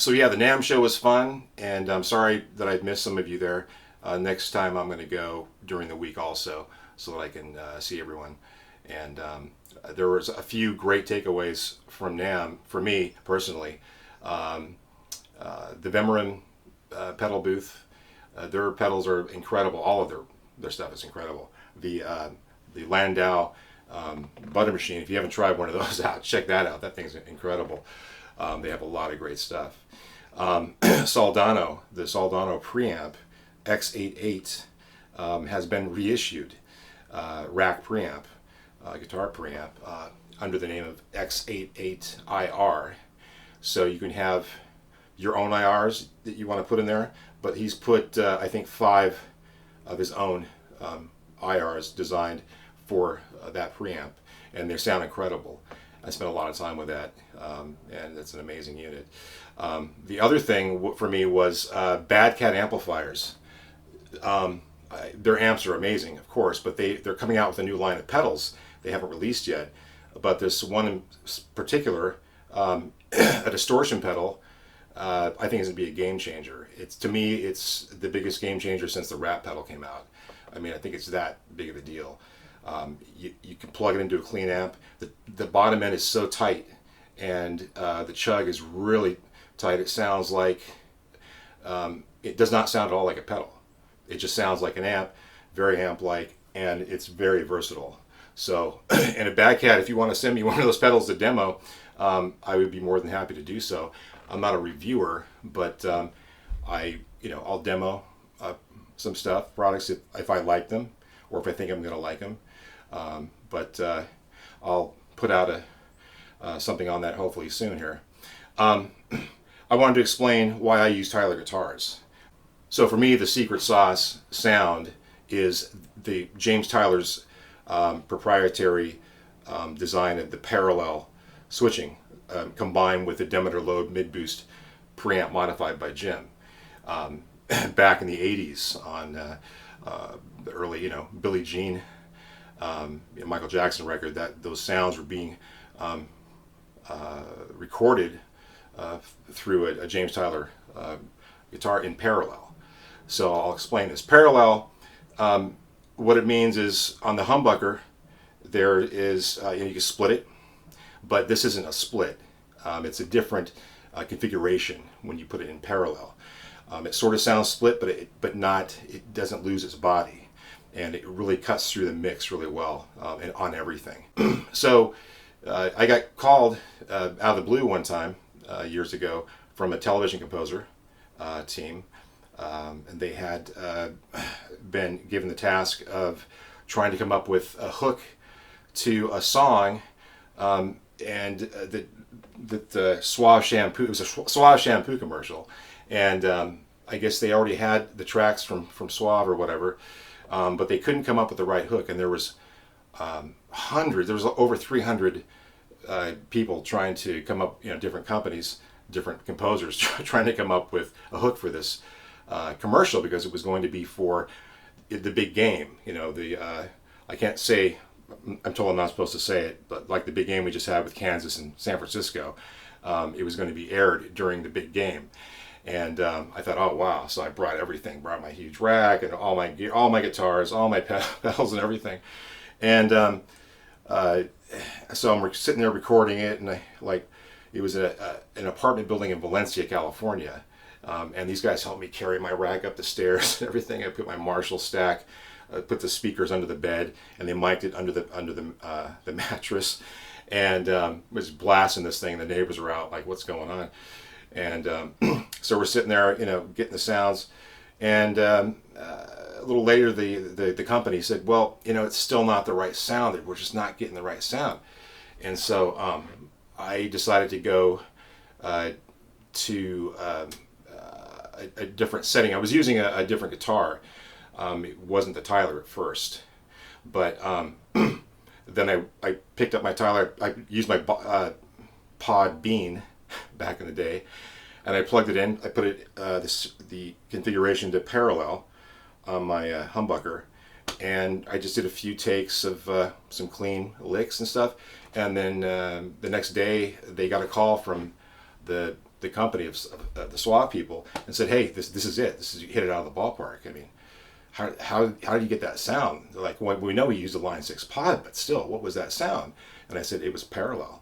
So yeah, the NAMM show was fun, and I'm sorry that I've missed some of you there. Next time I'm going to go during the week also, so that I can see everyone. And there was a few great takeaways from NAMM for me personally. Um, the Vemerin pedal booth, their pedals are incredible. All of their stuff is incredible. The Landau butter machine. If you haven't tried one of those out, check that out. That thing's incredible. They have a lot of great stuff. Soldano, the Soldano preamp X88 has been reissued. Rack preamp, guitar preamp, under the name of X88IR. So you can have your own IRs that you want to put in there, but he's put, I think, 5 of his own IRs designed for that preamp, and they sound incredible. I spent a lot of time with that, and it's an amazing unit. The other thing for me was Badcat amplifiers. Their amps are amazing, of course, but they're coming out with a new line of pedals they haven't released yet. But this one in particular, a distortion pedal, I think is going to be a game changer. To me, it's the biggest game changer since the Rat pedal came out. I mean, I think it's that big of a deal. You can plug it into a clean amp. The bottom end is so tight, and the chug is really tight. It sounds like, it does not sound at all like a pedal. It just sounds like an amp, very amp-like, and it's very versatile. So, and a Badcat, if you want to send me one of those pedals to demo, I would be more than happy to do so. I'm not a reviewer, but I'll demo some products if I like them, or if I think I'm going to like them. But I'll put out something on that hopefully soon here. I wanted to explain why I use Tyler guitars. So for me, the secret sauce sound is the James Tyler's proprietary design of the parallel switching, combined with the Demeter Load mid-boost preamp modified by Jim. Back in the 80s on the early, Billie Jean, Michael Jackson record, those sounds were being recorded through a James Tyler guitar in parallel. So I'll explain this. Parallel, what it means is on the humbucker, there is, you can split it, but this isn't a split. It's a different configuration when you put it in parallel. It sort of sounds split, but not. It doesn't lose its body, and it really cuts through the mix really well and on everything. So I got called out of the blue one time years ago from a television composer team, and they had been given the task of trying to come up with a hook to a song, and the Suave shampoo. It was a Suave shampoo commercial, and I guess they already had the tracks from Suave or whatever, but they couldn't come up with the right hook, and there was hundreds. There was over 300 people trying to come up, different companies, different composers trying to come up with a hook for this commercial, because it was going to be for the big game. I can't say. I'm told I'm not supposed to say it, but like the big game we just had with Kansas and San Francisco, it was going to be aired during the big game, and I thought, oh wow! So I brought everything, brought my huge rack and all my gear, all my guitars, all my pedals and everything, and so I'm sitting there recording it, and it was an apartment building in Valencia, California, and these guys helped me carry my rack up the stairs and everything. I put my Marshall stack. Put the speakers under the bed, and they mic'd it under the mattress, and was blasting this thing. The neighbors were out, like, what's going on? And so we're sitting there, getting the sounds, and a little later the company said, well, it's still not the right sound. We're just not getting the right sound. And so I decided to go to a different setting. I was using a different guitar. It wasn't the Tyler at first, but then I picked up my Tyler. I used my Pod Bean back in the day, and I plugged it in. I put it the configuration to parallel on my humbucker, and I just did a few takes of some clean licks and stuff. And then the next day, they got a call from the the company of the SWAT people and said, "Hey, this is it. This is, you hit it out of the ballpark." I mean, how did you get that sound? They're like, well, we know he used a Line 6 pod, but still, what was that sound? And I said, it was parallel.